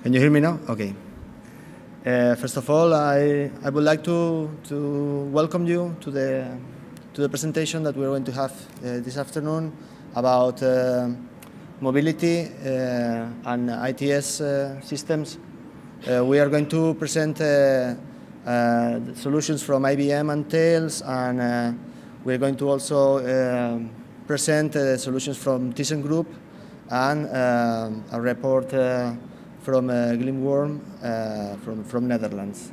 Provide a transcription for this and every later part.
Can you hear me now? Okay. First of all, I would like to welcome you to the presentation that we're going to have this afternoon about mobility and ITS systems. We are going to present solutions from IBM and Thales, and we're going to also present solutions from ThyssenKrupp and a report from Glimworm from Netherlands.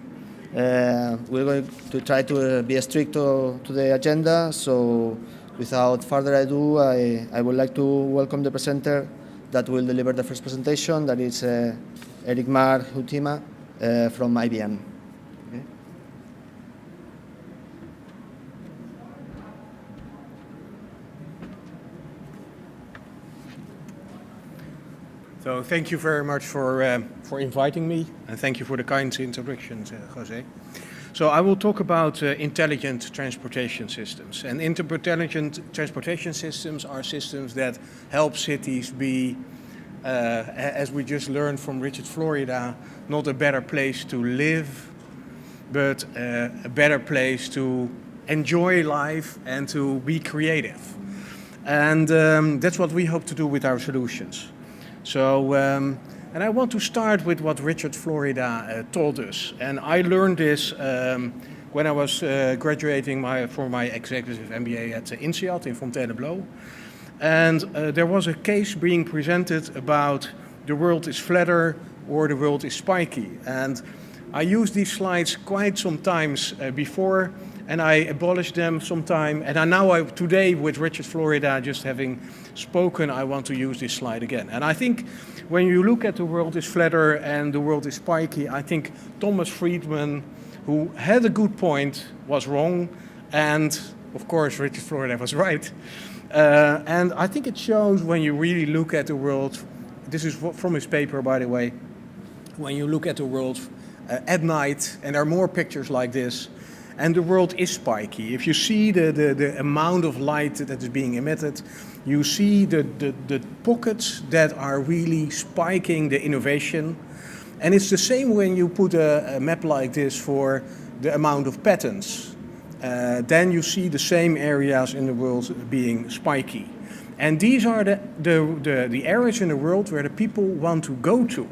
We're going to try to be strict to the agenda, so without further ado, I would like to welcome the presenter that will deliver the first presentation, that is Erik-Mar Huytema from IBM. Okay. So thank you very much for inviting me, and thank you for the kind introductions, Jose. So I will talk about intelligent transportation systems. And intelligent transportation systems are systems that help cities be, as we just learned from Richard Florida, not a better place to live, but a better place to enjoy life and to be creative. And that's what we hope to do with our solutions. So, and I want to start with what Richard Florida told us. And I learned this when I was graduating for my executive MBA at INSEAD in Fontainebleau. And there was a case being presented about the world is flatter or the world is spiky. And I used these slides quite some times before, and I abolished them sometime. And now today, with Richard Florida just having spoken, I want to use this slide again. And I think when you look at the world is flatter and the world is spiky, I think Thomas Friedman, who had a good point, was wrong. And of course, Richard Florida was right. And I think it shows when you really look at the world, this is from his paper, by the way, when you look at the world at night, and there are more pictures like this, and the world is spiky. If you see the amount of light that is being emitted, you see the pockets that are really spiking the innovation. And it's the same when you put a map like this for the amount of patents. Then you see the same areas in the world being spiky. And these are the areas in the world where the people want to go to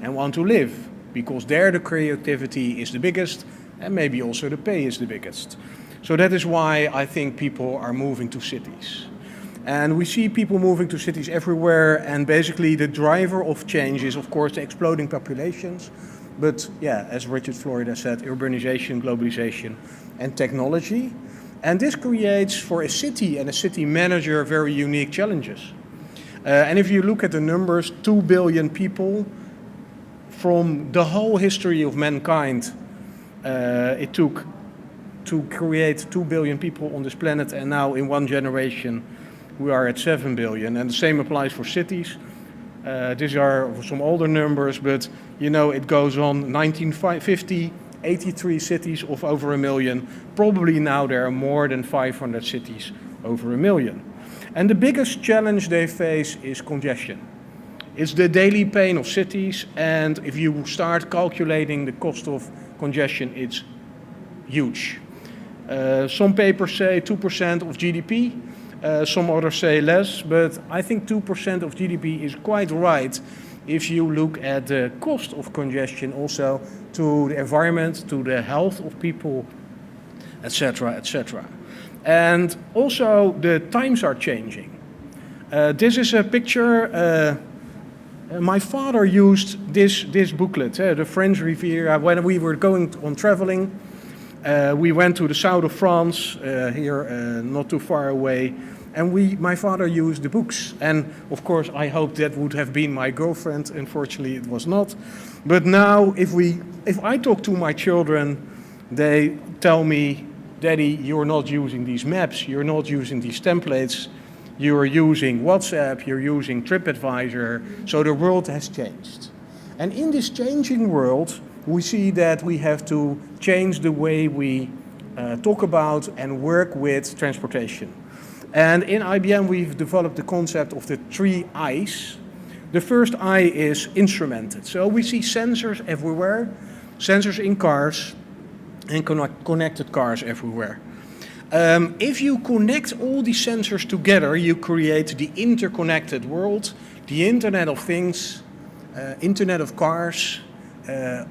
and want to live, because there the creativity is the biggest, and maybe also the pay is the biggest. So that is why I think people are moving to cities. And we see people moving to cities everywhere, and basically the driver of change is, of course, the exploding populations. But yeah, as Richard Florida said, urbanization, globalization, and technology. And this creates for a city and a city manager very unique challenges. And if you look at the numbers, 2 billion people from the whole history of mankind, it took to create 2 billion people on this planet, and now in one generation we are at 7 billion, and the same applies for cities. These are some older numbers, but you know it goes on. 1950, 83 cities of over 1 million. Probably now there are more than 500 cities over 1 million. And the biggest challenge they face is congestion. It's the daily pain of cities, and if you start calculating the cost of congestion, it's huge. Some papers say 2% of GDP, some others say less, but I think 2% of GDP is quite right if you look at the cost of congestion also to the environment, to the health of people, etc., etc. And also the times are changing. This is a picture. My father used this booklet, the French Riviera, when we were going on traveling. We went to the south of France, here not too far away, and my father used the books. And of course, I hoped that would have been my girlfriend. Unfortunately, it was not. But now, if I talk to my children, they tell me, "Daddy, you're not using these maps, you're not using these templates. You're using WhatsApp, you're using TripAdvisor." So the world has changed. And in this changing world, we see that we have to change the way we talk about and work with transportation. And in IBM, we've developed the concept of the 3 I's. The first eye is instrumented. So we see sensors everywhere, sensors in cars, and connected cars everywhere. If you connect all these sensors together, you create the interconnected world, the Internet of Things, Internet of Cars,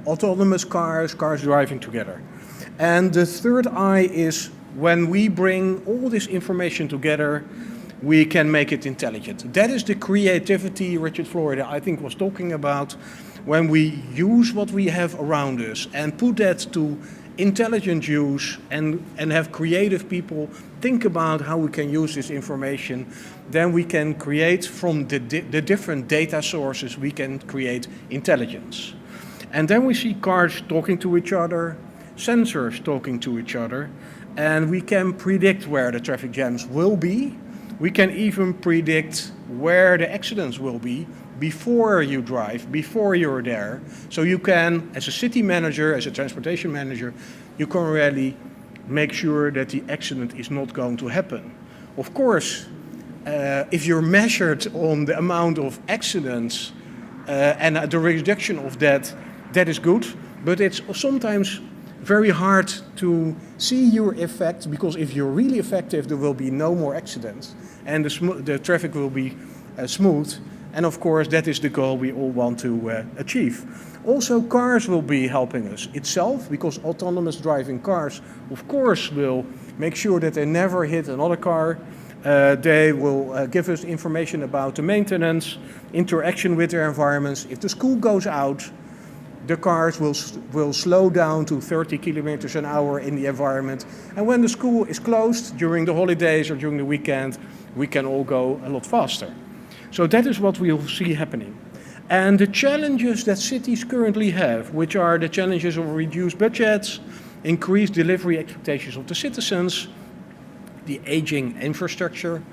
autonomous cars, cars driving together. And the third eye is when we bring all this information together, we can make it intelligent. That is the creativity Richard Florida, I think, was talking about, when we use what we have around us and put that to intelligent use and have creative people think about how we can use this information. Then we can create from the different data sources, we can create intelligence. And then we see cars talking to each other, sensors talking to each other, and we can predict where the traffic jams will be. We can even predict where the accidents will be before you drive, before you're there. So you can, as a city manager, as a transportation manager, you can really make sure that the accident is not going to happen. Of course, if you're measured on the amount of accidents and the reduction of that, that is good, but it's sometimes very hard to see your effect, because if you're really effective, there will be no more accidents and the traffic will be smooth. And of course, that is the goal we all want to achieve. Also, cars will be helping us itself, because autonomous driving cars, of course, will make sure that they never hit another car. They will give us information about the maintenance, interaction with their environments. If the school goes out, the cars will slow down to 30 kilometers an hour in the environment. And when the school is closed during the holidays or during the weekend, we can all go a lot faster. So that is what we'll see happening. And the challenges that cities currently have, which are the challenges of reduced budgets, increased delivery expectations of the citizens, the aging infrastructure,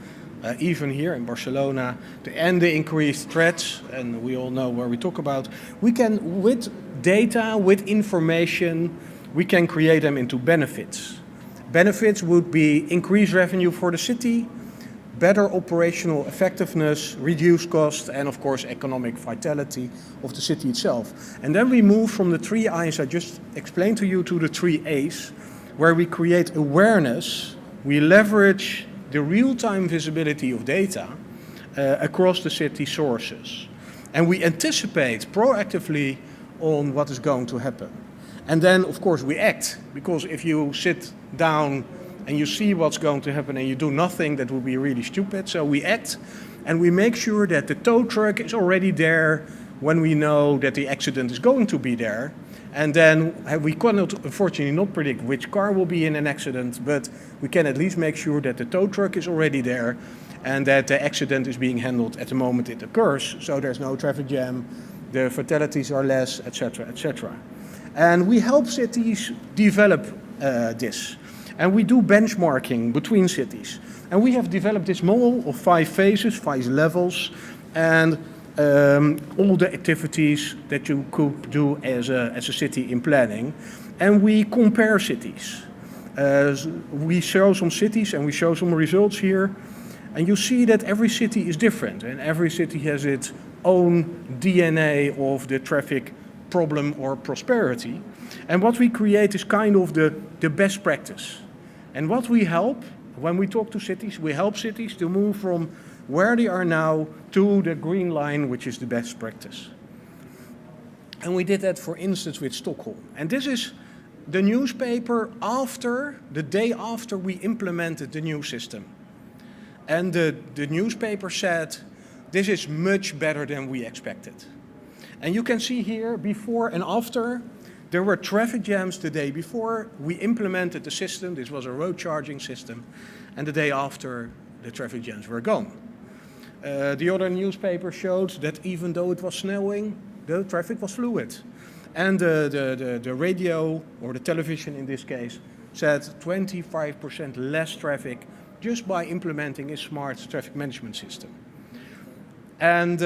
even here in Barcelona, and the increased threats, and we all know where we talk about, we can, with data, with information, we can create them into benefits. Benefits would be increased revenue for the city, better operational effectiveness, reduced cost, and of course economic vitality of the city itself. And then we move from the 3 I's I just explained to you to the 3 A's, where we create awareness, we leverage the real-time visibility of data across the city sources. And we anticipate proactively on what is going to happen. And then, of course, we act, because if you sit down and you see what's going to happen and you do nothing, that would be really stupid. So we act, and we make sure that the tow truck is already there when we know that the accident is going to be there. And then we cannot, unfortunately, not predict which car will be in an accident, but we can at least make sure that the tow truck is already there and that the accident is being handled at the moment it occurs, so there's no traffic jam, the fatalities are less, etc., etc. And we help cities develop this. And we do benchmarking between cities. And we have developed this model of 5 phases, 5 levels, and all the activities that you could do as a city in planning. And we compare cities. We show some cities and we show some results here. And you see that every city is different, and every city has its own DNA of the traffic problem or prosperity. And what we create is kind of the best practice. And what we help, when we talk to cities, we help cities to move from where they are now to the green line, which is the best practice. And we did that, for instance, with Stockholm. And this is the newspaper after, the day after we implemented the new system. And the newspaper said, this is much better than we expected. And you can see here, before and after, there were traffic jams the day before we implemented the system. This was a road charging system. And the day after, the traffic jams were gone. The other newspaper showed that even though it was snowing, the traffic was fluid. And the radio, or the television in this case, said 25% less traffic just by implementing a smart traffic management system. And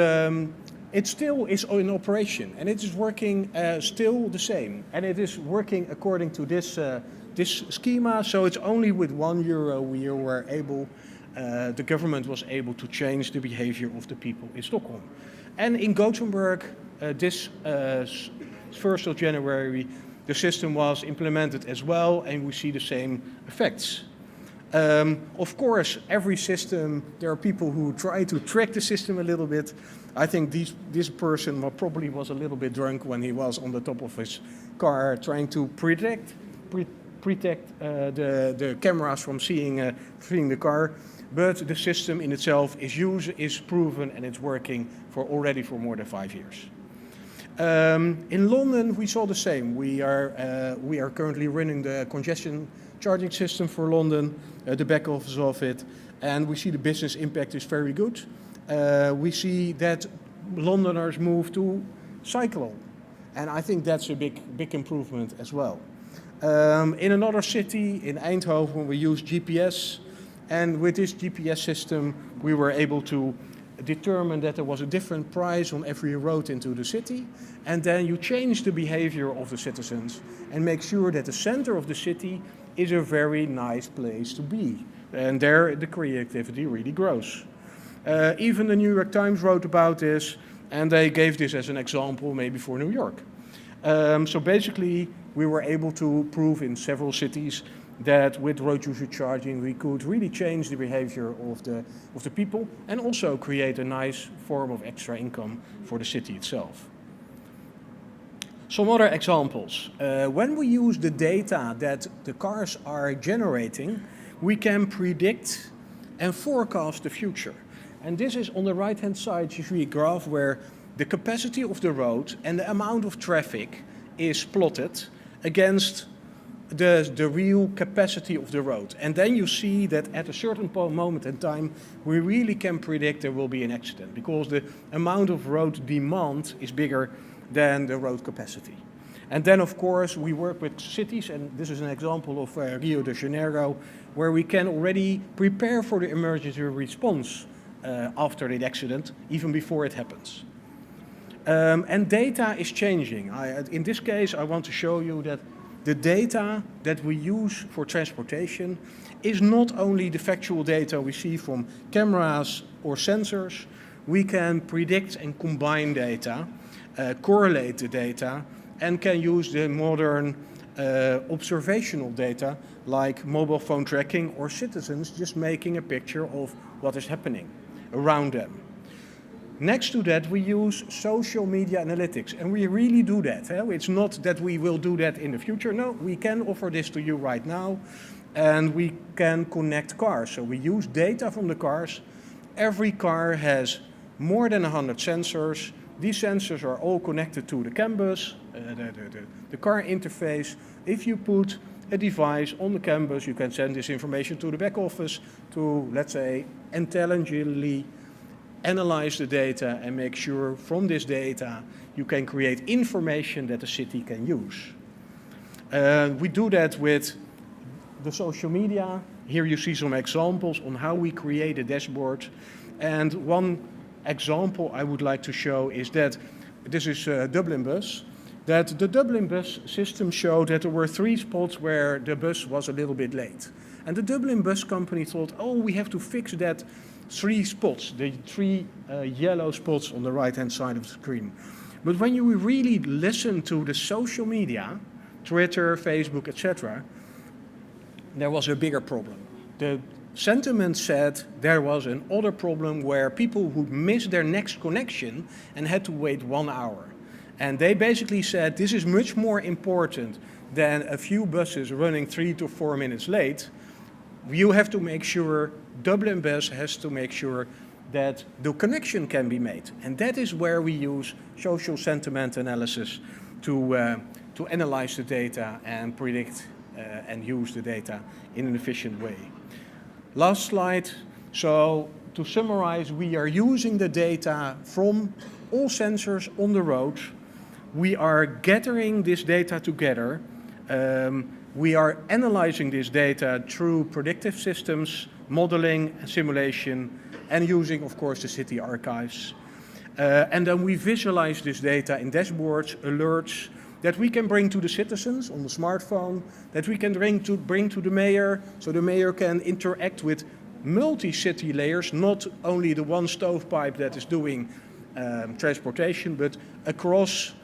it still is in operation, and it is working still the same. And it is working according to this schema, so it's only with €1 we were able the government was able to change the behavior of the people in Stockholm. And in Gothenburg, this 1st of January, the system was implemented as well, and we see the same effects. Of course, every system, there are people who try to track the system a little bit. I think this person probably was a little bit drunk when he was on the top of his car trying to protect the cameras from seeing the car. But the system in itself is proven, and it's working already for more than 5 years. In London, we saw the same. We are currently running the congestion charging system for London, the back office of it, and we see the business impact is very good. We see that Londoners move to cycle, and I think that's a big improvement as well. In another city, in Eindhoven, we use GPS, and with this GPS system, we were able to determine that there was a different price on every road into the city, and then you change the behavior of the citizens and make sure that the center of the city is a very nice place to be. And there the creativity really grows. Even the New York Times wrote about this, and they gave this as an example maybe for New York. So basically, we were able to prove in several cities that with road user charging we could really change the behavior of the people and also create a nice form of extra income for the city itself. Some other examples. When we use the data that the cars are generating, we can predict and forecast the future. And this is on the right-hand side, you see a graph where the capacity of the road and the amount of traffic is plotted against the real capacity of the road. And then you see that at a certain moment in time, we really can predict there will be an accident because the amount of road demand is bigger than the road capacity. And then, of course, we work with cities, and this is an example of Rio de Janeiro, where we can already prepare for the emergency response after the accident, even before it happens. And data is changing. In this case, I want to show you that the data that we use for transportation is not only the factual data we see from cameras or sensors. We can predict and combine data, correlate the data, and can use the modern observational data like mobile phone tracking or citizens just making a picture of what is happening around them. Next to that, we use social media analytics, and we really do that. It's not that we will do that in the future. No, we can offer this to you right now, and we can connect cars. So we use data from the cars. Every car has more than 100 sensors. These sensors are all connected to the CAN bus, the car interface. If you put a device on the CAN bus, you can send this information to the back office to, let's say, intelligently analyze the data and make sure from this data you can create information that the city can use. We do that with the social media. Here you see some examples on how we create a dashboard. And one example I would like to show is that this is Dublin Bus. That the Dublin Bus system showed that there were 3 spots where the bus was a little bit late. And the Dublin Bus company thought, oh, we have to fix that 3 spots, the 3 yellow spots on the right-hand side of the screen. But when you really listen to the social media, Twitter, Facebook, etc., there was a bigger problem. The sentiment said there was another problem where people would miss their next connection and had to wait 1 hour. And they basically said this is much more important than a few buses running 3 to 4 minutes late. You have to make sure, Dublin Bus has to make sure that the connection can be made. And that is where we use social sentiment analysis to analyze the data and predict and use the data in an efficient way. Last slide. So to summarize, we are using the data from all sensors on the road. We are gathering this data together. We are analyzing this data through predictive systems, modeling and simulation, and using, of course, the city archives. And then we visualize this data in dashboards, alerts, that we can bring to the citizens on the smartphone, that we can bring to the mayor, so the mayor can interact with multi-city layers, not only the one stovepipe that is doing transportation, but across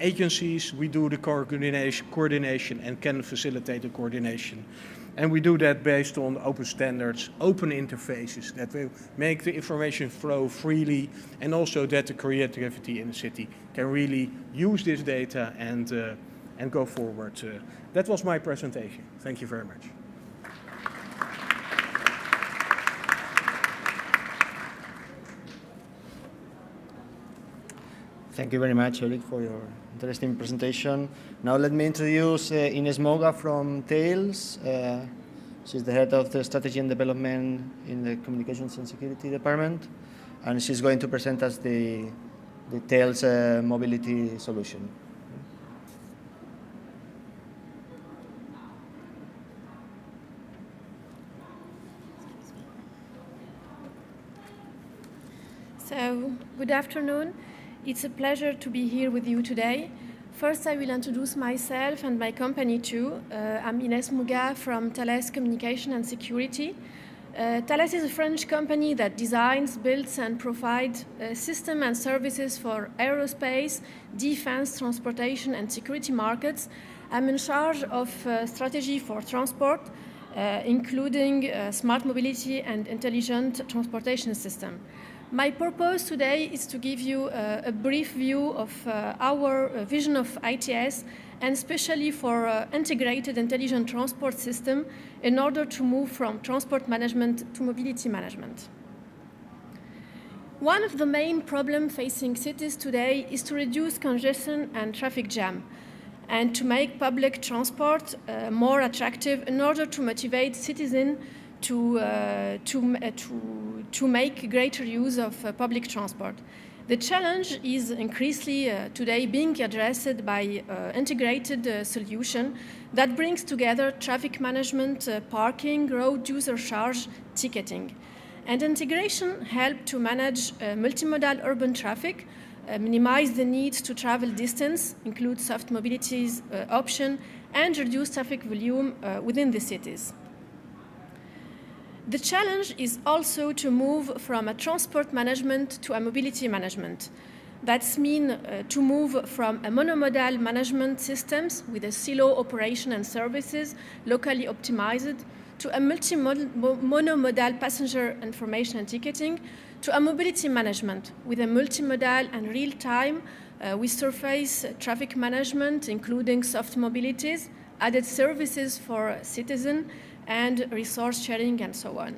agencies we do the coordination and can facilitate the coordination. And we do that based on open standards, open interfaces that will make the information flow freely, and also that the creativity in the city can really use this data and go forward. That was my presentation. Thank you very much. Thank you very much, Erik, for your interesting presentation. Now let me introduce Ines Moga from Tails. She's the head of the Strategy and Development in the Communications and Security Department, and she's going to present us the Tails mobility solution. So, good afternoon. It's a pleasure to be here with you today. First, I will introduce myself and my company too. I'm Ines Moga from Thales Communication and Security. Thales is a French company that designs, builds, and provides systems and services for aerospace, defense, transportation, and security markets. I'm in charge of strategy for transport, including smart mobility and intelligent transportation system. My purpose today is to give you a brief view of our vision of ITS, and especially for integrated intelligent transport system in order to move from transport management to mobility management. One of the main problems facing cities today is to reduce congestion and traffic jam, and to make public transport more attractive in order to motivate citizens to make greater use of public transport. The challenge is increasingly today being addressed by integrated solution that brings together traffic management, parking, road user charge, ticketing. And integration helps to manage multimodal urban traffic, minimize the need to travel distance, include soft mobility option, and reduce traffic volume within the cities. The challenge is also to move from a transport management to a mobility management. That means to move from a monomodal management systems with a silo operation and services locally optimized to a monomodal passenger information and ticketing to a mobility management with a multimodal and real-time with surface traffic management, including soft mobilities, added services for citizens, and resource sharing, and so on.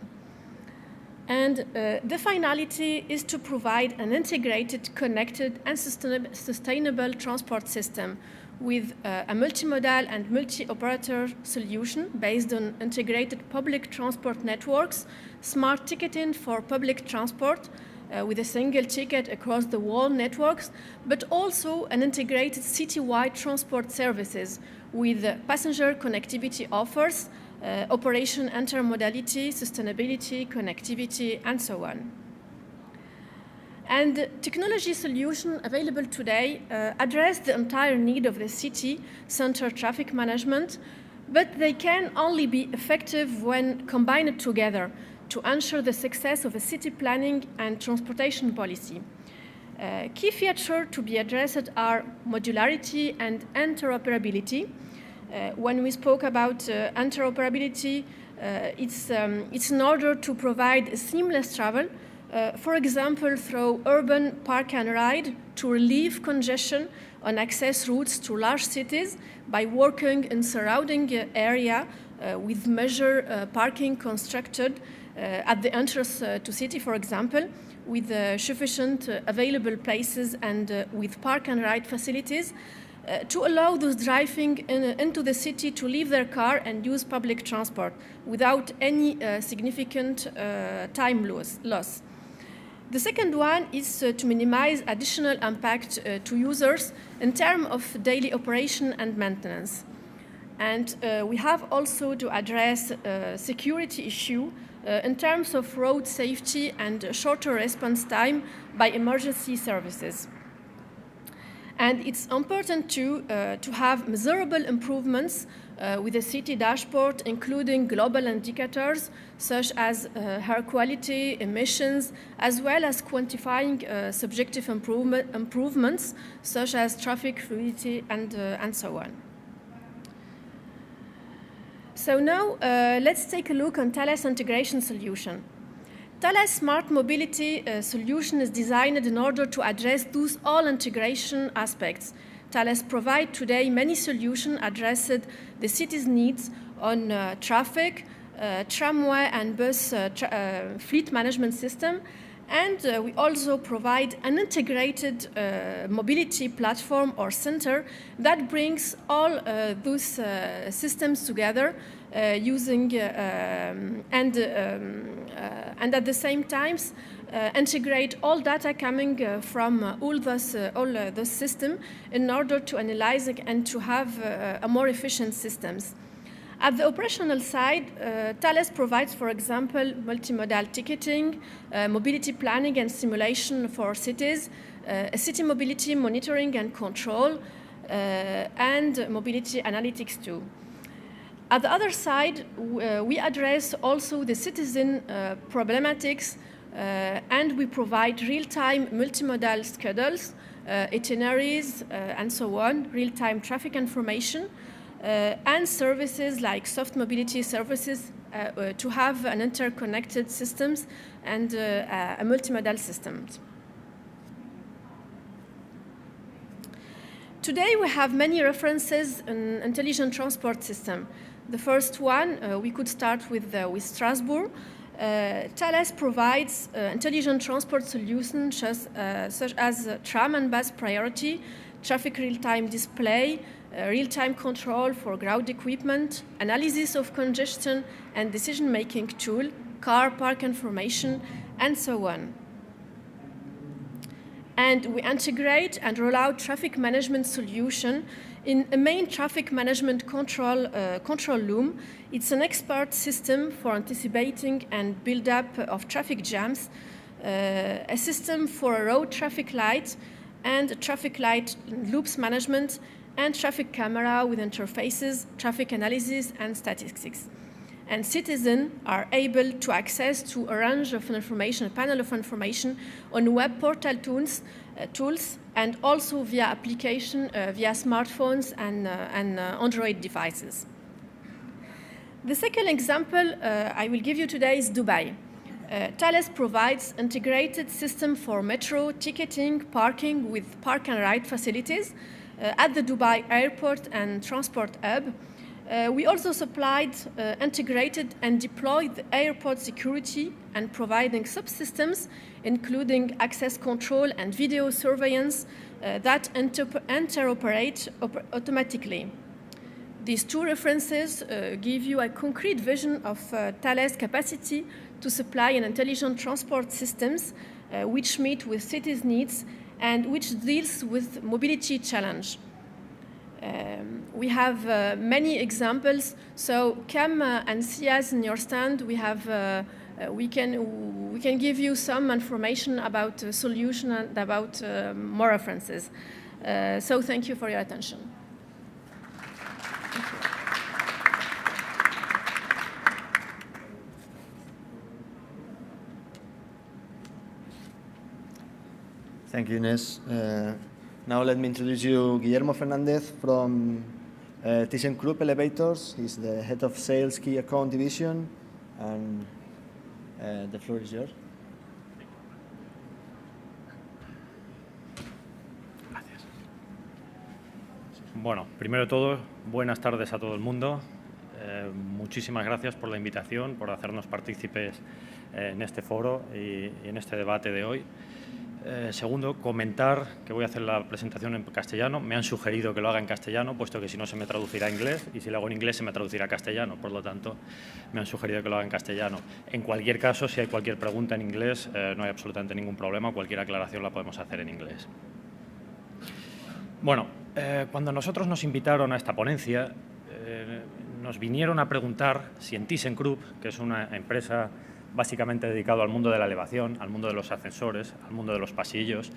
And the finality is to provide an integrated, connected, and sustainable transport system with a multimodal and multi-operator solution based on integrated public transport networks, smart ticketing for public transport with a single ticket across the whole networks, but also an integrated citywide transport services with passenger connectivity offers, operation intermodality, sustainability, connectivity, and so on. And technology solutions available today address the entire need of the city center traffic management, but they can only be effective when combined together to ensure the success of a city planning and transportation policy. Key features to be addressed are modularity and interoperability. When we spoke about interoperability, it's in order to provide seamless travel, for example, through urban park and ride to relieve congestion on access routes to large cities by working in surrounding area with measured parking constructed at the entrance to city, for example, with sufficient available places and with park and ride facilities to allow those driving into the city to leave their car and use public transport without any significant time loss. The second one is to minimize additional impact to users in terms of daily operation and maintenance. And we have also to address security issue in terms of road safety and shorter response time by emergency services. And it's important to have measurable improvements with a city dashboard, including global indicators such as air quality, emissions, as well as quantifying subjective improvements such as traffic fluidity and so on. So now let's take a look on Thales integration solution. Thales Smart Mobility solution is designed in order to address those all integration aspects. Thales provides today many solutions addressing the city's needs on traffic, tramway and bus fleet management system, and we also provide an integrated mobility platform or center that brings all those systems together using and at the same time integrate all data coming from all those systems in order to analyze and to have a more efficient systems. At the operational side, Thales provides, for example, multimodal ticketing, mobility planning and simulation for cities, city mobility monitoring and control, and mobility analytics too. At the other side, we address also the citizen problematics, and we provide real-time multimodal schedules, itineraries, and so on, real-time traffic information, and services like soft mobility services to have an interconnected systems and a multimodal systems. Today we have many references in intelligent transport system. The first one, we could start with Strasbourg. Thales provides intelligent transport solutions such as tram and bus priority, traffic real-time display, real-time control for ground equipment, analysis of congestion and decision-making tool, car park information, and so on. And we integrate and roll out traffic management solution in a main traffic management control loom. It's an expert system for anticipating and build-up of traffic jams, a system for road traffic lights and traffic light loops management, and traffic camera with interfaces, traffic analysis, and statistics. And citizens are able to access to a range of information, a panel of information on web portal tools, and also via application, via smartphones and Android devices. The second example I will give you today is Dubai. Thales provides integrated system for metro ticketing, parking with park and ride facilities at the Dubai airport and transport hub. We also supplied integrated and deployed airport security and providing subsystems, including access control and video surveillance that interoperate automatically. These two references give you a concrete vision of Thales' capacity to supply an intelligent transport systems which meet with cities' needs and which deals with mobility challenge. We have many examples, so come and see us in your stand. We can give you some information about the solution and about more references. So thank you for your attention. Thank you, Inés. Now let me introduce you Guillermo Fernandez from ThyssenKrupp Elevators. He's the head of sales key account division, and the floor is yours. Gracias. Bueno, primero de todo, buenas tardes a todo el mundo. Muchísimas gracias por la invitación, por hacernos partícipes en este foro y en este debate de hoy. Segundo, comentar que voy a hacer la presentación en castellano. Me han sugerido que lo haga en castellano, puesto que si no se me traducirá a inglés, y si lo hago en inglés se me traducirá a castellano. Por lo tanto, me han sugerido que lo haga en castellano. En cualquier caso, si hay cualquier pregunta en inglés, no hay absolutamente ningún problema. Cualquier aclaración la podemos hacer en inglés. Bueno, cuando nosotros nos invitaron a esta ponencia, nos vinieron a preguntar si en ThyssenKrupp, que es una empresa básicamente dedicado al mundo de la elevación, al mundo de los ascensores, al mundo de los pasillos,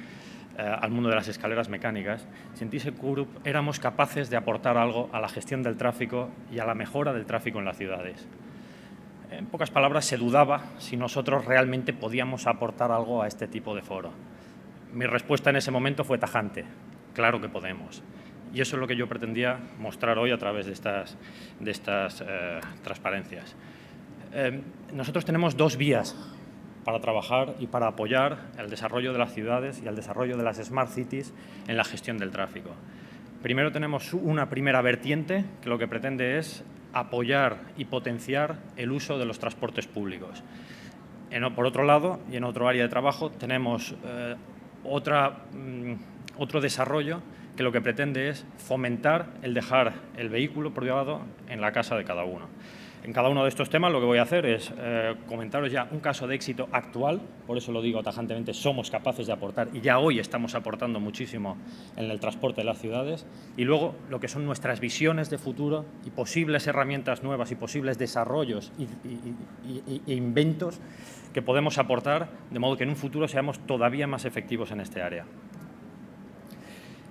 al mundo de las escaleras mecánicas, si en ThyssenKrupp éramos capaces de aportar algo a la gestión del tráfico y a la mejora del tráfico en las ciudades. En pocas palabras, se dudaba si nosotros realmente podíamos aportar algo a este tipo de foro. Mi respuesta en ese momento fue tajante: claro que podemos. Y eso es lo que yo pretendía mostrar hoy a través de estas transparencias. Nosotros tenemos dos vías para trabajar y para apoyar el desarrollo de las ciudades y el desarrollo de las Smart Cities en la gestión del tráfico. Primero tenemos una primera vertiente que lo que pretende es apoyar y potenciar el uso de los transportes públicos. Por otro lado, y en otro área de trabajo, tenemos otro desarrollo que lo que pretende es fomentar el dejar el vehículo privado en la casa de cada uno. En cada uno de estos temas lo que voy a hacer es comentaros ya un caso de éxito actual, por eso lo digo tajantemente, somos capaces de aportar y ya hoy estamos aportando muchísimo en el transporte de las ciudades, y luego lo que son nuestras visiones de futuro y posibles herramientas nuevas y posibles desarrollos e inventos que podemos aportar de modo que en un futuro seamos todavía más efectivos en este área.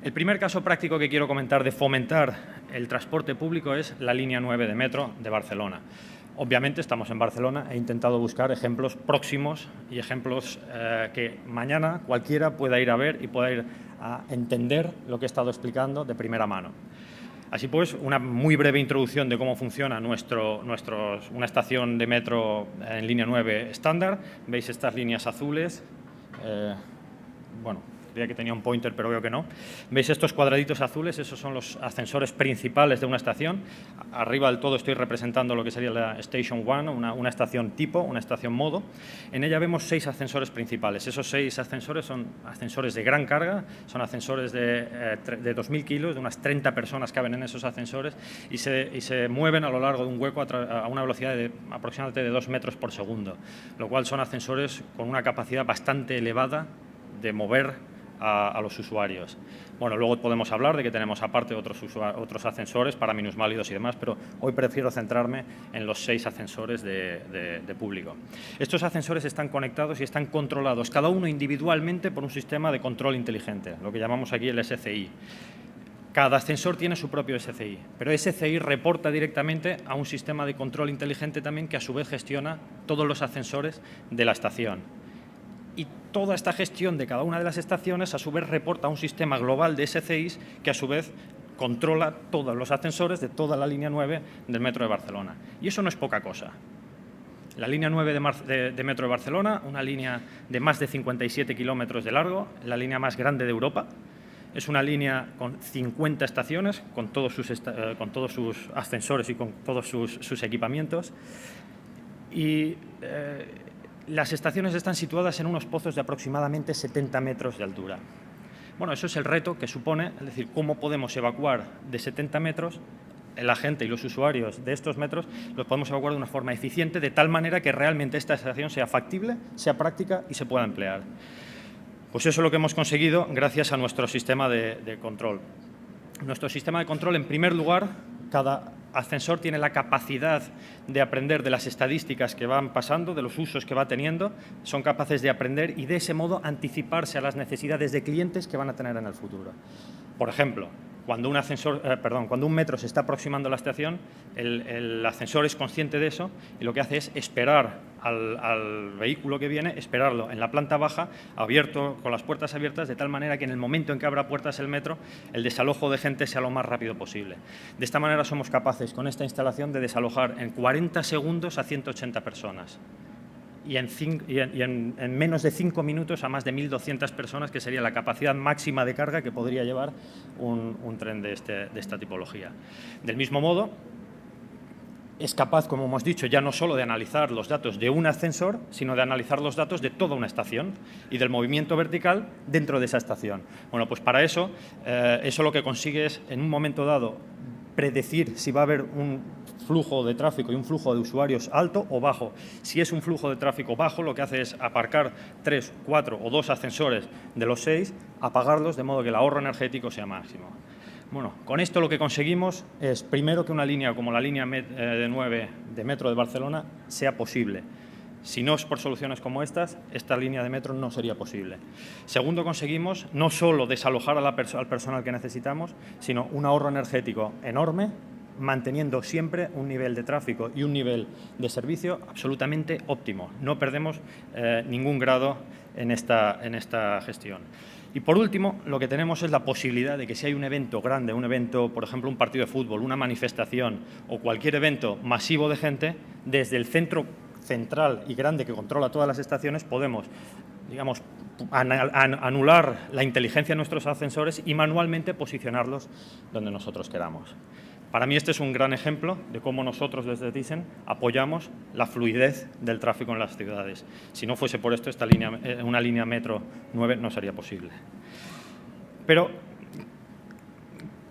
El primer caso práctico que quiero comentar de fomentar el transporte público es la línea 9 de metro de Barcelona. Obviamente estamos en Barcelona, he intentado buscar ejemplos próximos y ejemplos que mañana cualquiera pueda ir a ver y pueda ir a entender lo que he estado explicando de primera mano. Así pues, una muy breve introducción de cómo funciona una estación de metro en línea 9 estándar. Veis estas líneas azules. Que tenía un pointer, pero veo que no. ¿Veis estos cuadraditos azules? Esos son los ascensores principales de una estación. Arriba del todo estoy representando lo que sería la Station 1, una estación tipo, una estación modo. En ella vemos 6 ascensores principales. Esos 6 ascensores son ascensores de gran carga, son ascensores de 2.000 kilos, de unas 30 personas caben en esos ascensores y se mueven a lo largo de un hueco a una velocidad de aproximadamente de 2 metros por segundo, lo cual son ascensores con una capacidad bastante elevada de mover a los usuarios. Bueno, luego podemos hablar de que tenemos aparte otros ascensores para minusválidos y demás, pero hoy prefiero centrarme en los 6 ascensores de público. Estos ascensores están conectados y están controlados, cada uno individualmente, por un sistema de control inteligente, lo que llamamos aquí el SCI. Cada ascensor tiene su propio SCI, pero SCI reporta directamente a un sistema de control inteligente también que a su vez gestiona todos los ascensores de la estación. Y toda esta gestión de cada una de las estaciones a su vez reporta a un sistema global de SCIs que a su vez controla todos los ascensores de toda la línea 9 del metro de Barcelona. Y eso no es poca cosa. La línea 9 de metro de Barcelona, una línea de más de 57 kilómetros de largo, la línea más grande de Europa. Es una línea con 50 estaciones, con todos sus ascensores y con todos sus equipamientos. Y las estaciones están situadas en unos pozos de aproximadamente 70 metros de altura. Bueno, eso es el reto que supone, es decir, cómo podemos evacuar de 70 metros, la gente y los usuarios de estos metros los podemos evacuar de una forma eficiente, de tal manera que realmente esta estación sea factible, sea práctica y se pueda emplear. Pues eso es lo que hemos conseguido gracias a nuestro sistema de control. Nuestro sistema de control, en primer lugar, cada ascensor tiene la capacidad de aprender de las estadísticas que van pasando, de los usos que va teniendo, son capaces de aprender y de ese modo anticiparse a las necesidades de clientes que van a tener en el futuro. Por ejemplo, cuando un metro se está aproximando a la estación, el ascensor es consciente de eso y lo que hace es esperar al vehículo que viene, esperarlo en la planta baja, abierto, con las puertas abiertas, de tal manera que en el momento en que abra puertas el metro, el desalojo de gente sea lo más rápido posible. De esta manera somos capaces, con esta instalación, de desalojar en 40 segundos a 180 personas. Y en menos de 5 minutos a más de 1.200 personas, que sería la capacidad máxima de carga que podría llevar un tren de esta tipología. Del mismo modo, es capaz, como hemos dicho, ya no solo de analizar los datos de un ascensor, sino de analizar los datos de toda una estación y del movimiento vertical dentro de esa estación. Bueno, pues para eso lo que consigue es, en un momento dado, predecir si va a haber un flujo de tráfico y un flujo de usuarios alto o bajo. Si es un flujo de tráfico bajo, lo que hace es aparcar 3, 4 o 2 ascensores de los 6, apagarlos de modo que el ahorro energético sea máximo. Bueno, con esto lo que conseguimos es, primero, que una línea como la línea 9 de metro de Barcelona sea posible. Si no es por soluciones como estas, esta línea de metro no sería posible. Segundo, conseguimos no solo desalojar al personal que necesitamos, sino un ahorro energético enorme, manteniendo siempre un nivel de tráfico y un nivel de servicio absolutamente óptimo. No perdemos ningún grado en esta gestión. Y por último, lo que tenemos es la posibilidad de que si hay un evento grande, un evento, por ejemplo, un partido de fútbol, una manifestación o cualquier evento masivo de gente, desde el centro central y grande que controla todas las estaciones podemos, digamos, anular la inteligencia de nuestros ascensores y manualmente posicionarlos donde nosotros queramos. Para mí este es un gran ejemplo de cómo nosotros desde Thyssen apoyamos la fluidez del tráfico en las ciudades. Si no fuese por esto, una línea metro 9 no sería posible. Pero,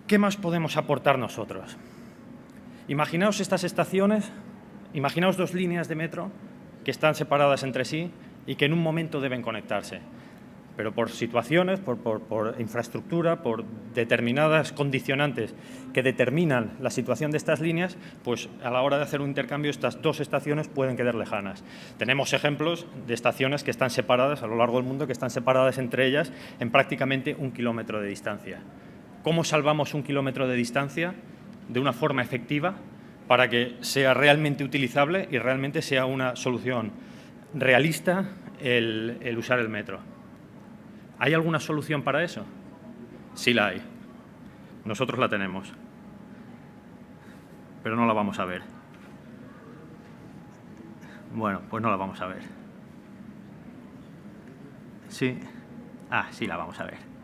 ¿qué más podemos aportar nosotros? Imaginaos estas estaciones, imaginaos dos líneas de metro que están separadas entre sí y que en un momento deben conectarse. Pero por situaciones, por infraestructura, por determinadas condicionantes que determinan la situación de estas líneas, pues a la hora de hacer un intercambio estas dos estaciones pueden quedar lejanas. Tenemos ejemplos de estaciones que están separadas a lo largo del mundo, que están separadas entre ellas en prácticamente 1 kilómetro de distancia. ¿Cómo salvamos 1 kilómetro de distancia de una forma efectiva para que sea realmente utilizable y realmente sea una solución realista el usar el metro? ¿Hay alguna solución para eso? Sí la hay. Nosotros la tenemos. Pero no la vamos a ver. Bueno, pues no la vamos a ver. Sí. Ah, sí la vamos a ver.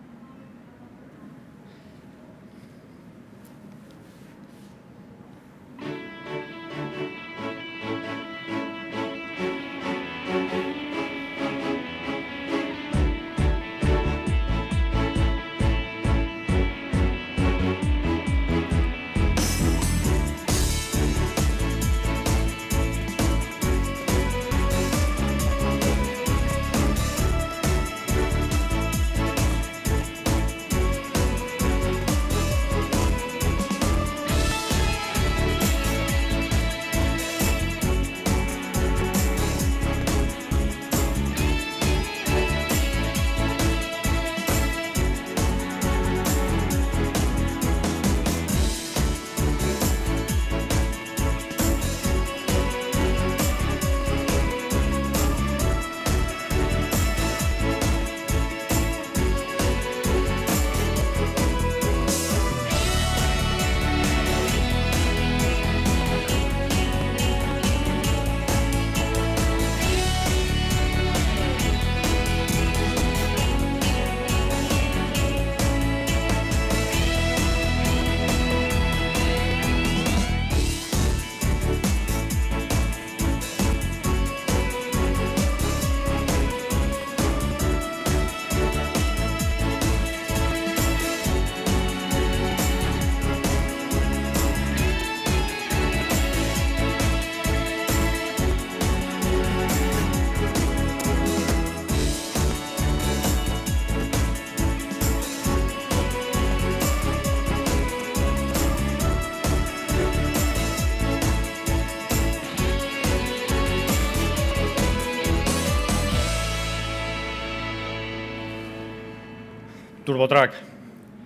TurboTrack.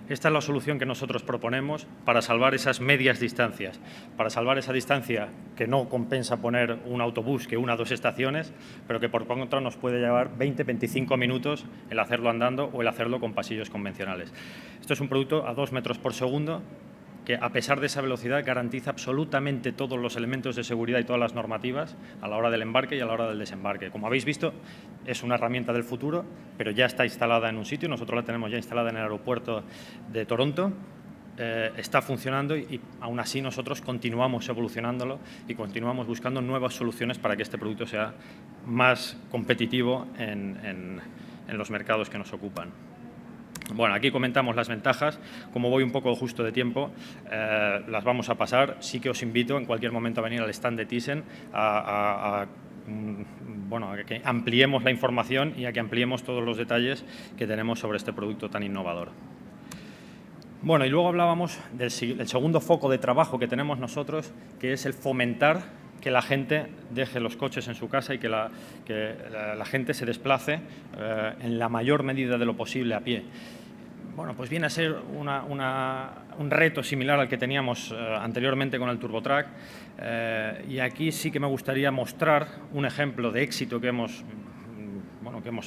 Esta es la solución que nosotros proponemos para salvar esas medias distancias, para salvar esa distancia que no compensa poner un autobús que una o dos estaciones, pero que por contra nos puede llevar 20-25 minutos el hacerlo andando o el hacerlo con pasillos convencionales. Esto es un producto a 2 metros por segundo que, a pesar de esa velocidad, garantiza absolutamente todos los elementos de seguridad y todas las normativas a la hora del embarque y a la hora del desembarque. Como habéis visto, es una herramienta del futuro, pero ya está instalada en un sitio. Nosotros la tenemos ya instalada en el aeropuerto de Toronto. Está funcionando y aún así nosotros continuamos evolucionándolo y continuamos buscando nuevas soluciones para que este producto sea más competitivo en los mercados que nos ocupan. Bueno, aquí comentamos las ventajas. Como voy un poco justo de tiempo, las vamos a pasar. Sí que os invito en cualquier momento a venir al stand de Thyssen a que ampliemos la información y a que ampliemos todos los detalles que tenemos sobre este producto tan innovador. Bueno, y luego hablábamos del segundo foco de trabajo que tenemos nosotros, que es el fomentar que la gente deje los coches en su casa y que la gente se desplace en la mayor medida de lo posible a pie. Bueno, pues viene a ser un reto similar al que teníamos anteriormente con el TurboTrack, y aquí sí que me gustaría mostrar un ejemplo de éxito que hemos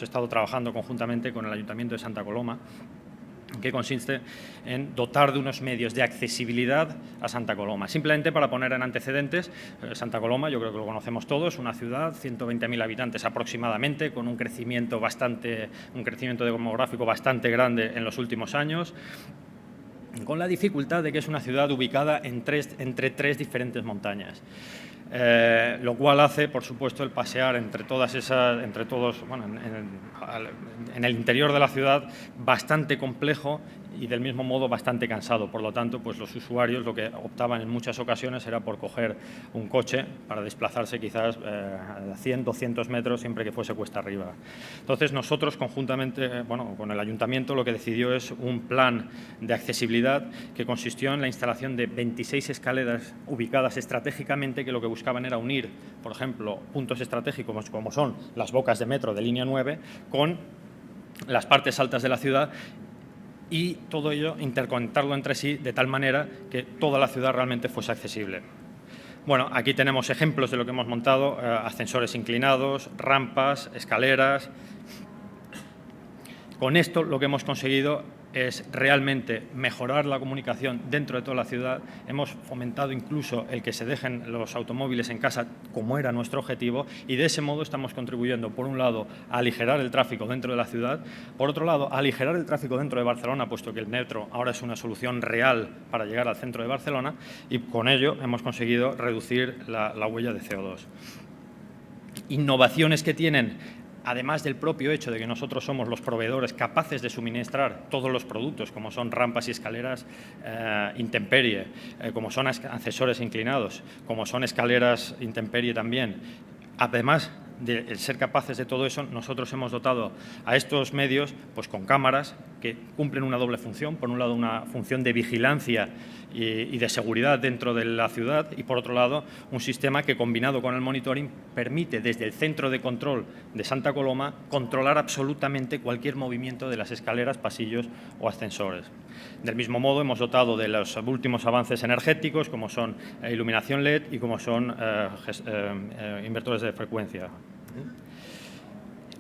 estado trabajando conjuntamente con el Ayuntamiento de Santa Coloma, que consiste en dotar de unos medios de accesibilidad a Santa Coloma. Simplemente para poner en antecedentes, Santa Coloma, yo creo que lo conocemos todos, una ciudad, 120.000 habitantes aproximadamente, con un crecimiento demográfico bastante grande en los últimos años, con la dificultad de que es una ciudad ubicada entre tres diferentes montañas. Lo cual hace, por supuesto, el pasear en el interior de la ciudad bastante complejo y del mismo modo bastante cansado. Por lo tanto, pues los usuarios lo que optaban en muchas ocasiones era por coger un coche para desplazarse quizás 100, 200 metros siempre que fuese cuesta arriba. Entonces, nosotros conjuntamente, con el Ayuntamiento, lo que decidió es un plan de accesibilidad que consistió en la instalación de 26 escaleras ubicadas estratégicamente, que lo que buscaban era unir, por ejemplo, puntos estratégicos como son las bocas de metro de línea 9 con las partes altas de la ciudad, y todo ello interconectarlo entre sí de tal manera que toda la ciudad realmente fuese accesible. Bueno, aquí tenemos ejemplos de lo que hemos montado: ascensores inclinados, rampas, escaleras. Con esto lo que hemos conseguido es realmente mejorar la comunicación dentro de toda la ciudad. Hemos fomentado incluso el que se dejen los automóviles en casa, como era nuestro objetivo, y de ese modo estamos contribuyendo, por un lado, a aligerar el tráfico dentro de la ciudad, por otro lado, a aligerar el tráfico dentro de Barcelona, puesto que el metro ahora es una solución real para llegar al centro de Barcelona, y con ello hemos conseguido reducir la huella de CO2. Innovaciones que tienen, además del propio hecho de que nosotros somos los proveedores capaces de suministrar todos los productos, como son rampas y escaleras intemperie, como son ascensores inclinados, como son escaleras intemperie también. Además de ser capaces de todo eso, nosotros hemos dotado a estos medios pues con cámaras que cumplen una doble función. Por un lado, una función de vigilancia y de seguridad dentro de la ciudad, y por otro lado, un sistema que, combinado con el monitoring, permite desde el centro de control de Santa Coloma controlar absolutamente cualquier movimiento de las escaleras, pasillos o ascensores. Del mismo modo, hemos dotado de los últimos avances energéticos, como son iluminación LED y como son inversores de frecuencia.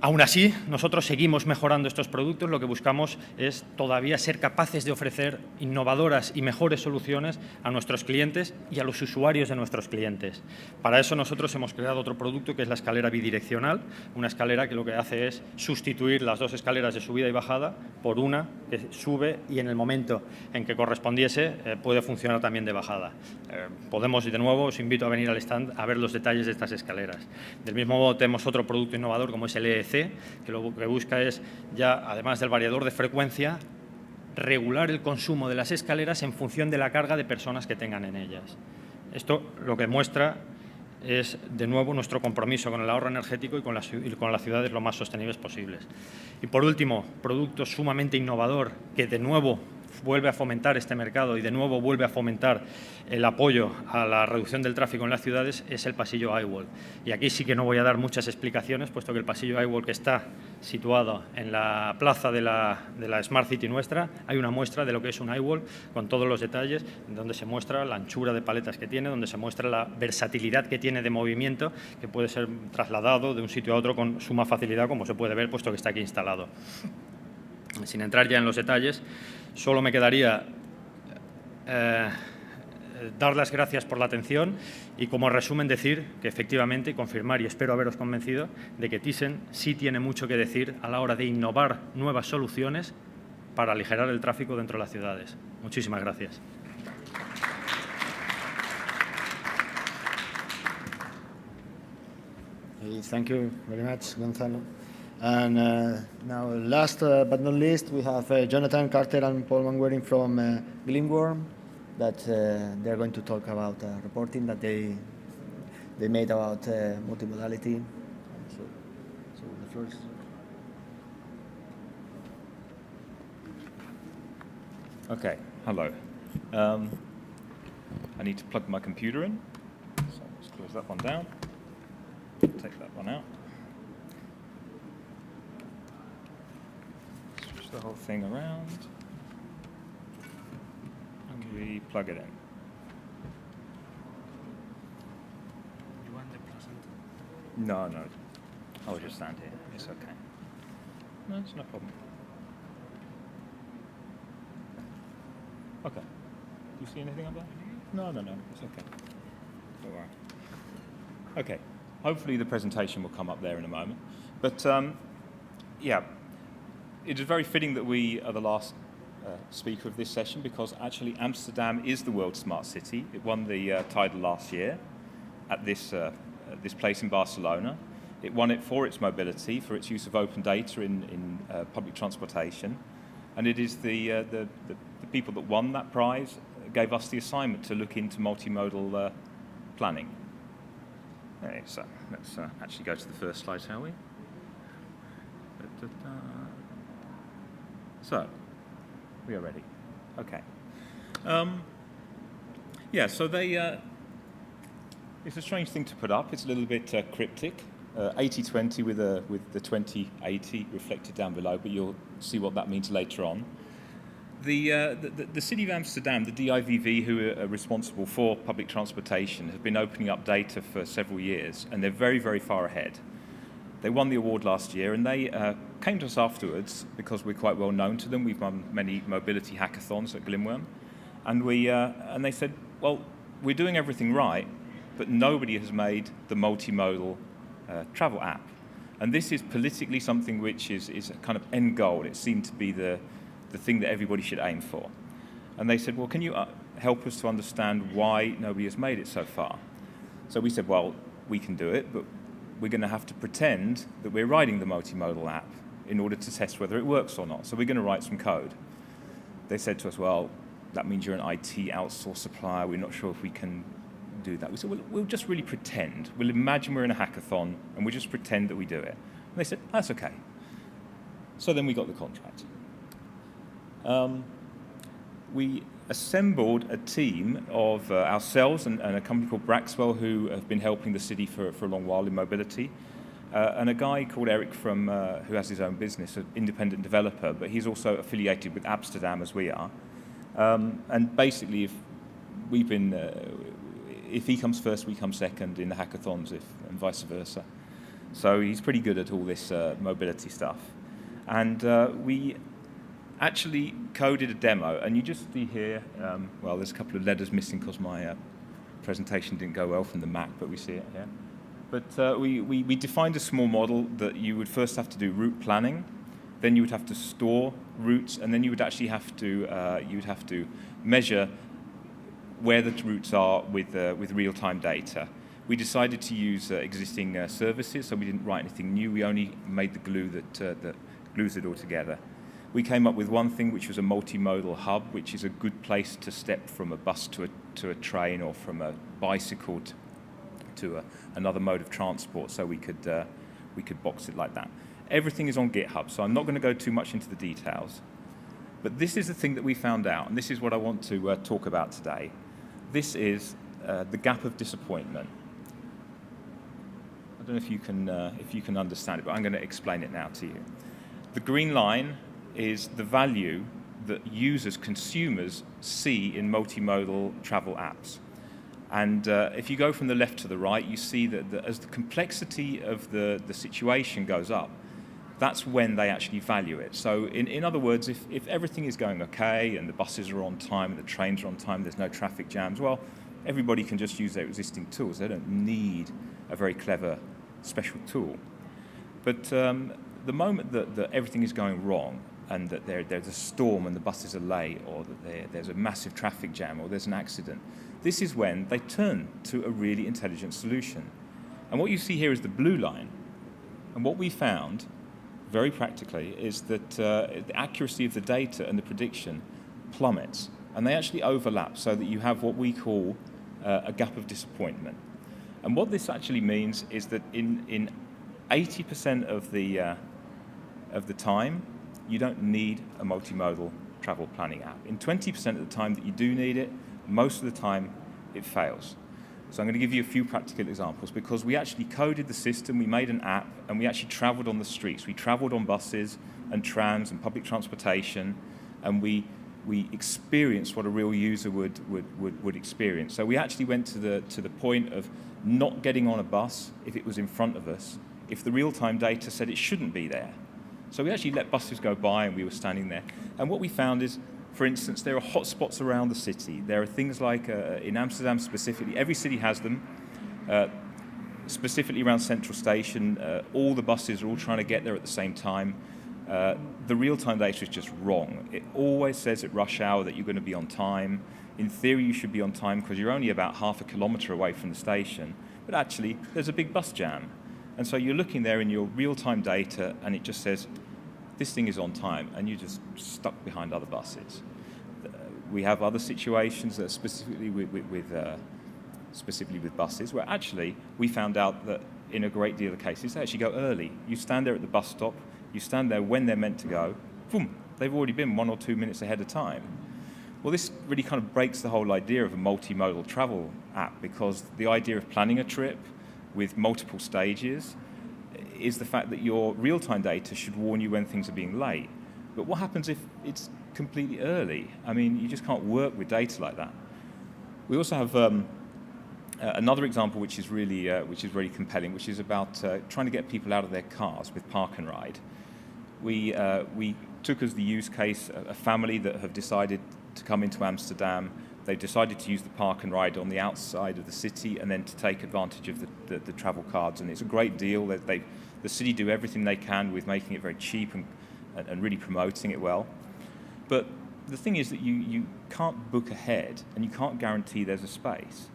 Aún así, nosotros seguimos mejorando estos productos. Lo que buscamos es todavía ser capaces de ofrecer innovadoras y mejores soluciones a nuestros clientes y a los usuarios de nuestros clientes. Para eso nosotros hemos creado otro producto, que es la escalera bidireccional, una escalera que lo que hace es sustituir las dos escaleras de subida y bajada por una que sube y en el momento en que correspondiese puede funcionar también de bajada. Podemos, y de nuevo os invito a venir al stand a ver los detalles de estas escaleras. Del mismo modo, tenemos otro producto innovador como es el EEC, que lo que busca es, ya además del variador de frecuencia, regular el consumo de las escaleras en función de la carga de personas que tengan en ellas. Esto lo que muestra es, de nuevo, nuestro compromiso con el ahorro energético y con las ciudades lo más sostenibles posibles. Y por último, producto sumamente innovador que, de nuevo, vuelve a fomentar este mercado y de nuevo vuelve a fomentar el apoyo a la reducción del tráfico en las ciudades, es el pasillo iWall. Y aquí sí que no voy a dar muchas explicaciones, puesto que el pasillo iWall, que está situado en la plaza de la Smart City nuestra, hay una muestra de lo que es un iWall con todos los detalles, donde se muestra la anchura de paletas que tiene, donde se muestra la versatilidad que tiene de movimiento, que puede ser trasladado de un sitio a otro con suma facilidad, como se puede ver, puesto que está aquí instalado. Sin entrar ya en los detalles, solo me quedaría dar las gracias por la atención y, como resumen, decir que efectivamente, confirmar, y espero haberos convencido de que Thyssen sí tiene mucho que decir a la hora de innovar nuevas soluciones para aligerar el tráfico dentro de las ciudades. Muchísimas gracias. Thank you very much, Gonzalo. And now, last but not least, we have Jonathan Carter and Paul Manwaring from Glimworm, that they're going to talk about reporting that they made about multimodality. So the first. Okay, hello. I need to plug my computer in. So close that one down. Take that one out. Switch the whole thing around. And we plug it in. You want the placenta? No, no. I'll just stand here. It's okay. No, it's no problem. Okay. Do you see anything up there? No, no, no. It's okay. Don't worry. Okay. Hopefully the presentation will come up there in a moment. But, yeah, it is very fitting that we are the last speaker of this session because actually Amsterdam is the world's smart city. It won the title last year at this place in Barcelona. It won it for its mobility, for its use of open data in public transportation. And it is the people that won that prize gave us the assignment to look into multimodal planning. Okay, so let's actually go to the first slide, shall we? So, we are ready. Okay. Yeah, so they... it's a strange thing to put up. It's a little bit cryptic. 80-20 with the 2080 reflected down below, but you'll see what that means later on. The City of Amsterdam, the DIVV, who are responsible for public transportation, have been opening up data for several years, and they're very, very far ahead. They won the award last year, and they came to us afterwards because we're quite well known to them. We've run many mobility hackathons at Glimworm, and they said, well, we're doing everything right, but nobody has made the multimodal travel app. And this is politically something which is a kind of end goal. It seemed to be the thing that everybody should aim for. And they said, well, can you help us to understand why nobody has made it so far? So we said, well, we can do it, but we're going to have to pretend that we're writing the multimodal app in order to test whether it works or not. So we're going to write some code. They said to us, well, that means you're an IT outsourced supplier. We're not sure if we can do that. We said, well, we'll just really pretend. We'll imagine we're in a hackathon, and we'll just pretend that we do it. And they said, that's okay. So then we got the contract. We assembled a team of ourselves and a company called Braxwell, who have been helping the city for a long while in mobility, and a guy called Eric who has his own business, an independent developer, but he's also affiliated with Amsterdam as we are. And basically, if he comes first, we come second in the hackathons, and vice versa. So he's pretty good at all this mobility stuff. And we actually coded a demo, and you just see here, well, there's a couple of letters missing because my presentation didn't go well from the Mac, but we see it here. But we defined a small model that you would first have to do route planning, then you would have to store routes, and then you would actually have to measure where the routes are with real-time data. We decided to use existing services, so we didn't write anything new. We only made the glue that glues it all together. We came up with one thing, which was a multimodal hub, which is a good place to step from a bus to a train, or from a bicycle to another mode of transport. So we could box it like that. Everything is on GitHub, so I'm not going to go too much into the details. But this is the thing that we found out, and this is what I want to talk about today. This is the gap of disappointment. I don't know if you can understand it, but I'm going to explain it now to you. The green line is the value that users, consumers, see in multimodal travel apps. And if you go from the left to the right, you see that as the complexity of the situation goes up, that's when they actually value it. So in other words, if everything is going okay and the buses are on time and the trains are on time, there's no traffic jams, well, everybody can just use their existing tools. They don't need a very clever special tool. But the moment that everything is going wrong, and that there's a storm and the buses are late, or that there's a massive traffic jam, or there's an accident, this is when they turn to a really intelligent solution. And what you see here is the blue line. And what we found, very practically, is that the accuracy of the data and the prediction plummets. And they actually overlap, so that you have what we call a gap of disappointment. And what this actually means is that in 80% of the time, you don't need a multimodal travel planning app. In 20% of the time that you do need it, most of the time it fails. So I'm going to give you a few practical examples because we actually coded the system, we made an app, and we actually traveled on the streets. We traveled on buses and trams and public transportation, and we experienced what a real user would experience. So we actually went to the point of not getting on a bus if it was in front of us, if the real-time data said it shouldn't be there. So we actually let buses go by and we were standing there. And what we found is, for instance, there are hotspots around the city. There are things like, in Amsterdam specifically, every city has them, specifically around Central Station, all the buses are all trying to get there at the same time. The real-time data is just wrong. It always says at rush hour that you're going to be on time. In theory, you should be on time because you're only about half a kilometre away from the station. But actually, there's a big bus jam. And so you're looking there in your real-time data, and it just says, this thing is on time, and you're just stuck behind other buses. We have other situations that are specifically with buses, where actually we found out that in a great deal of cases, they actually go early. You stand there at the bus stop, you stand there when they're meant to go, boom, they've already been 1 or 2 minutes ahead of time. Well, this really kind of breaks the whole idea of a multimodal travel app, because the idea of planning a trip with multiple stages is the fact that your real-time data should warn you when things are being late. But what happens if it's completely early? I mean, you just can't work with data like that. We also have another example which is really compelling, which is about trying to get people out of their cars with Park and Ride. We took as the use case a family that have decided to come into Amsterdam. They've decided to use the Park and Ride on the outside of the city and then to take advantage of the travel cards. And it's a great deal. The city do everything they can with making it very cheap and really promoting it well. But the thing is that you can't book ahead and you can't guarantee there's a space.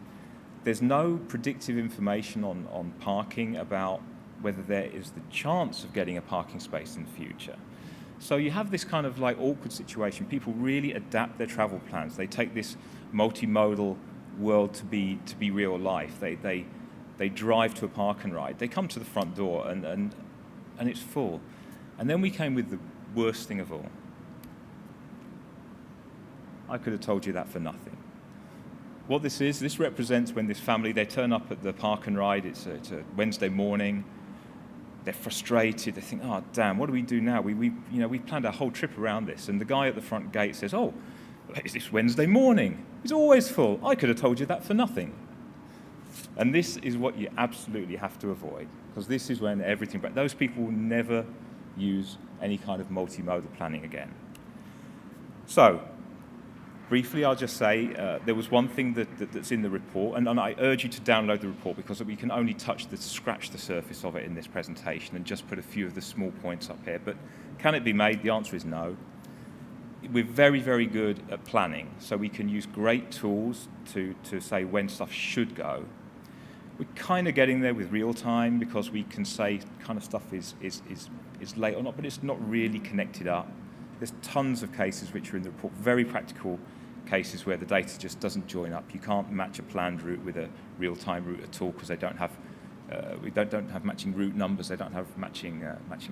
There's no predictive information on parking about whether there is the chance of getting a parking space in the future. So you have this kind of like awkward situation. People really adapt their travel plans. They take this multimodal world to be real life. They drive to a Park and Ride. They come to the front door and it's full. And then we came with the worst thing of all. I could have told you that for nothing. What this represents when this family, they turn up at the Park and Ride. It's a Wednesday morning. They're frustrated. They think, oh, damn, what do we do now? We planned our whole trip around this. And the guy at the front gate says, oh, it's this Wednesday morning. It's always full. I could have told you that for nothing. And this is what you absolutely have to avoid, because this is when everything, but those people will never use any kind of multimodal planning again. So, briefly, I'll just say there was one thing that's in the report, and I urge you to download the report because we can only scratch the surface of it in this presentation and just put a few of the small points up here. But can it be made? The answer is no. We're very, very good at planning, so we can use great tools to say when stuff should go. We're kind of getting there with real time because we can say kind of stuff is late or not, but it's not really connected up. There's tons of cases which are in the report, very practical cases where the data just doesn't join up. You can't match a planned route with a real-time route at all because they don't have we don't have matching route numbers. They don't have matching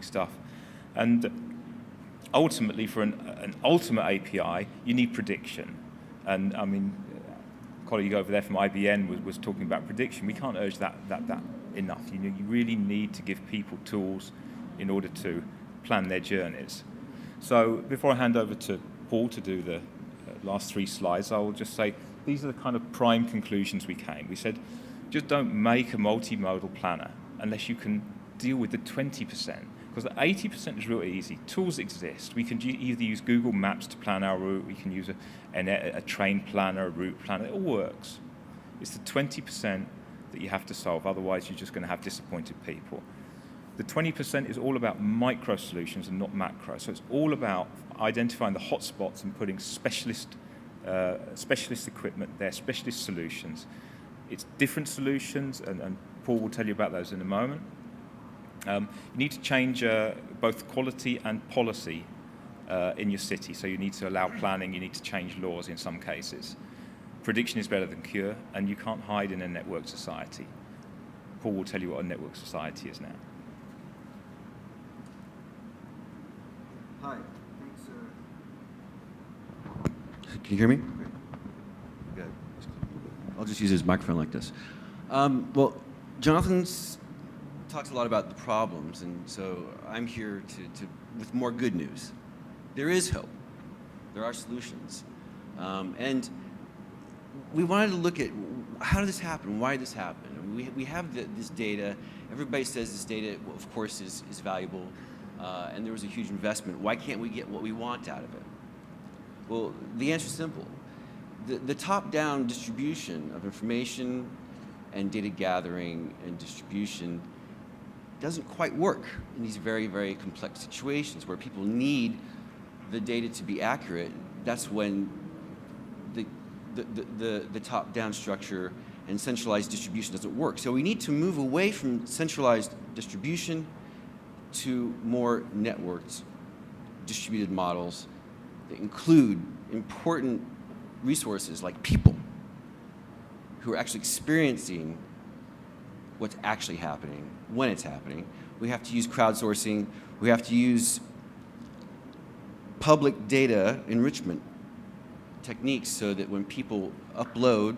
stuff. And ultimately, for an ultimate API, you need prediction. And I mean, a colleague over there from IBM was talking about prediction. We can't urge that enough. You really need to give people tools in order to plan their journeys. So before I hand over to Paul to do the last 3 slides, I will just say these are the kind of prime conclusions we came. We said, just don't make a multimodal planner unless you can deal with the 20%, because the 80% is really easy. Tools exist. We can either use Google Maps to plan our route, we can use a train planner, a route planner, it all works. It's the 20% that you have to solve, otherwise you're just going to have disappointed people. The 20% is all about micro solutions and not macro. So it's all about identifying the hotspots and putting specialist equipment there, specialist solutions. It's different solutions, and Paul will tell you about those in a moment. You need to change both quality and policy in your city. So you need to allow planning, you need to change laws in some cases. Prediction is better than cure, and you can't hide in a network society. Paul will tell you what a network society is now. Hi, thanks. Can you hear me? Good. I'll just use his microphone like this. Well, Jonathan's talks a lot about the problems, and so I'm here with more good news. There is hope. There are solutions. And we wanted to look at how did this happen? Why did this happen? We have this data. Everybody says this data, well, of course, is valuable, and there was a huge investment. Why can't we get what we want out of it? Well, the answer is simple. The top-down distribution of information and data gathering and distribution doesn't quite work in these very, very complex situations where people need the data to be accurate. That's when the top-down structure and centralized distribution doesn't work. So we need to move away from centralized distribution to more networked, distributed models that include important resources like people who are actually experiencing what's actually happening, when it's happening. We have to use crowdsourcing. We have to use public data enrichment techniques so that when people upload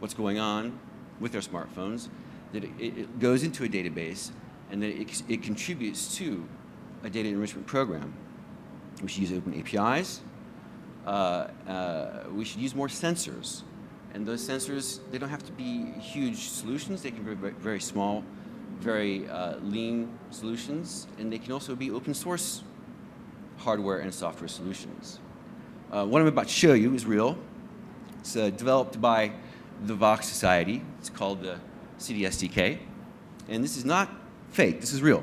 what's going on with their smartphones, that it goes into a database and that it contributes to a data enrichment program. We should use open APIs. We should use more sensors. And those sensors, they don't have to be huge solutions. They can be very, very small, very lean solutions. And they can also be open source hardware and software solutions. What I'm about to show you is real. It's developed by the Vox Society. It's called the CDSDK. And this is not fake. This is real.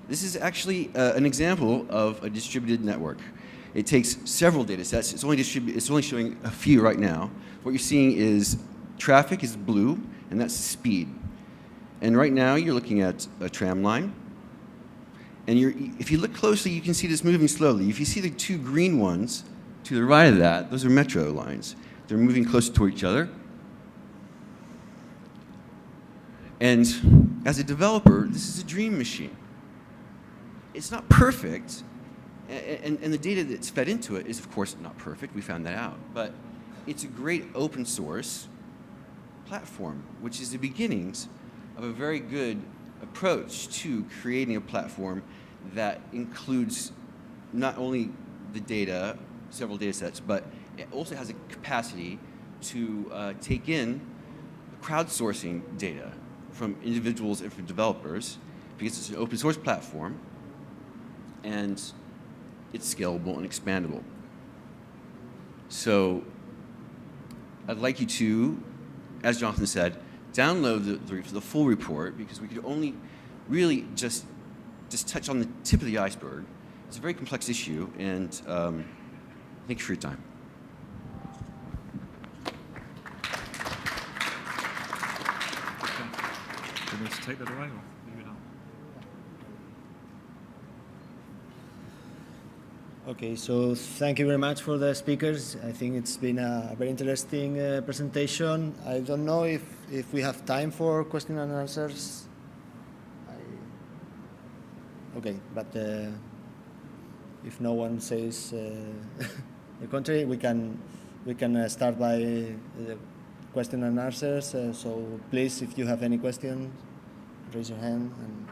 This is actually an example of a distributed network. It takes several data sets. It's only showing a few right now. What you're seeing is traffic is blue, and that's speed. And right now, you're looking at a tram line. And if you look closely, you can see this moving slowly. If you see the two green ones to the right of that, those are metro lines. They're moving closer to each other. And as a developer, this is a dream machine. It's not perfect, and the data that's fed into it is, of course, not perfect. We found that out. But it's a great open source platform, which is the beginnings of a very good approach to creating a platform that includes not only the data, several data sets, but it also has a capacity to take in crowdsourcing data from individuals and from developers, because it's an open source platform and it's scalable and expandable. So I'd like you to, as Jonathan said, download the full report, because we could only really just touch on the tip of the iceberg. It's a very complex issue, and thank you for your time. Do you want me to take that away, or leave it on? Okay, so thank you very much for the speakers. I think it's been a very interesting presentation. I don't know if we have time for question and answers. Okay, but if no one says the contrary, we can start by the question and answers. So please, if you have any questions, raise your hand and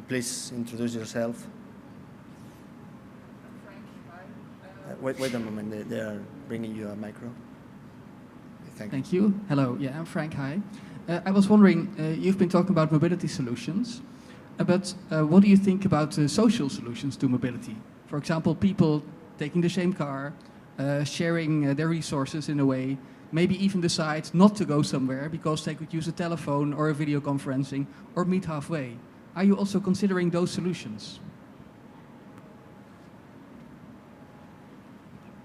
please introduce yourself. Wait a moment, they are bringing you a micro. Thank you. Hello, yeah, I'm Frank. Hi. I was wondering, you've been talking about mobility solutions, but what do you think about social solutions to mobility? For example, people taking the same car, sharing their resources in a way, maybe even decide not to go somewhere because they could use a telephone or a video conferencing or meet halfway. Are you also considering those solutions?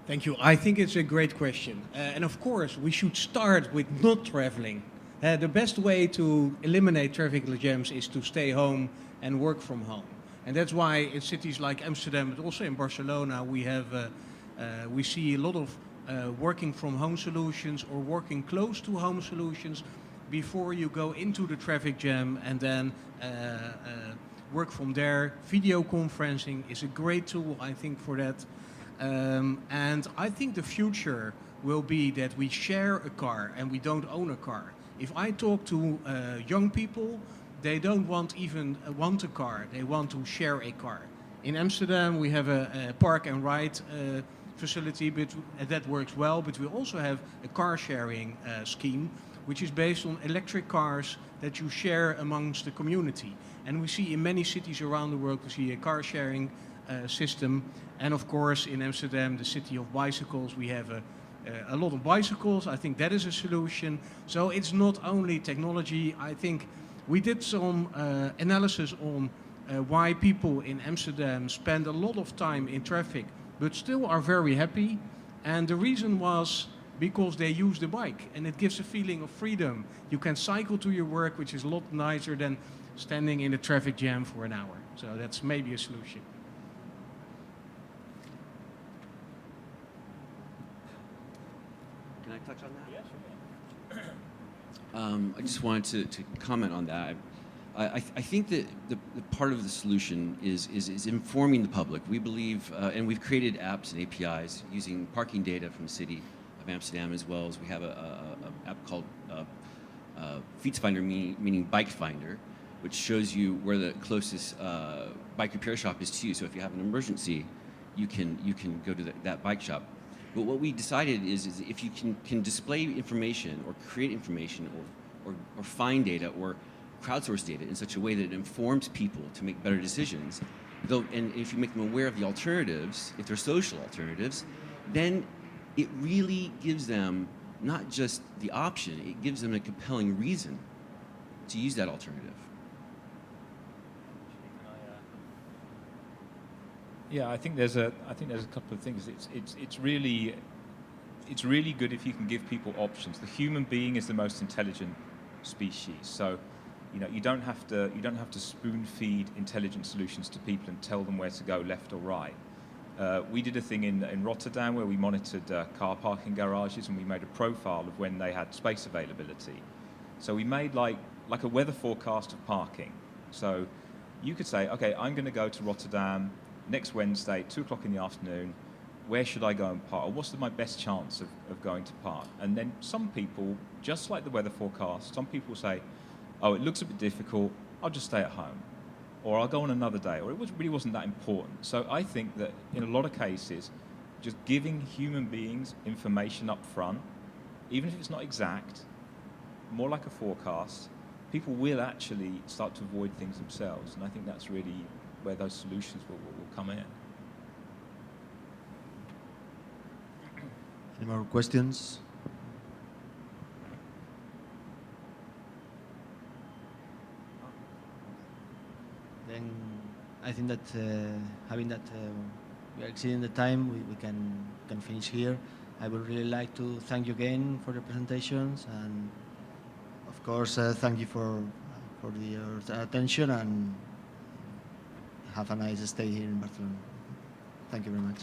Thank you. I think it's a great question. And of course, we should start with not traveling. The best way to eliminate traffic jams is to stay home and work from home. And that's why in cities like Amsterdam, but also in Barcelona, we see a lot of working from home solutions or working close to home solutions before you go into the traffic jam and then work from there. Video conferencing is a great tool, I think, for that. And I think the future will be that we share a car and we don't own a car. If I talk to young people, they don't even want a car, they want to share a car. In Amsterdam we have a park and ride facility, but that works well, but we also have a car sharing scheme which is based on electric cars that you share amongst the community. And we see in many cities around the world, we see a car sharing system. And of course in Amsterdam, the city of bicycles, we have a lot of bicycles. I think that is a solution. So it's not only technology. I think we did some analysis on why people in Amsterdam spend a lot of time in traffic but still are very happy. And the reason was because they use the bike and it gives a feeling of freedom. You can cycle to your work, which is a lot nicer than standing in a traffic jam for an hour. So that's maybe a solution. Can I touch on that? Yeah, sure. I just wanted to comment on that. I think that the part of the solution is informing the public. We believe, and we've created apps and APIs using parking data from the city of Amsterdam, as well as we have an app called Fietsfinder, meaning Bike Finder, which shows you where the closest bike repair shop is to you. So if you have an emergency, you can go to that bike shop. But what we decided is if you can display information or create information or find data or crowdsource data in such a way that it informs people to make better decisions, and if you make them aware of the alternatives, if they're social alternatives, then it really gives them not just the option, it gives them a compelling reason to use that alternative. Yeah, I think there's a couple of things. It's really good if you can give people options. The human being is the most intelligent species, so you don't have to spoon feed intelligent solutions to people and tell them where to go, left or right. We did a thing in Rotterdam where we monitored car parking garages and we made a profile of when they had space availability. So we made like a weather forecast of parking. So you could say, okay, I'm going to go to Rotterdam next Wednesday, 2 o'clock in the afternoon. Where should I go and park? Or what's my best chance of going to park? And then some people, just like the weather forecast, some people say, oh, it looks a bit difficult, I'll just stay at home. Or I'll go on another day, or it really wasn't that important. So I think that in a lot of cases, just giving human beings information up front, even if it's not exact, more like a forecast, people will actually start to avoid things themselves. And I think that's really where those solutions will come in. Any more questions? Then I think that having that we are exceeding the time, we can finish here. I would really like to thank you again for the presentations, and of course thank you for your attention, and have a nice stay here in Barcelona. Thank you very much.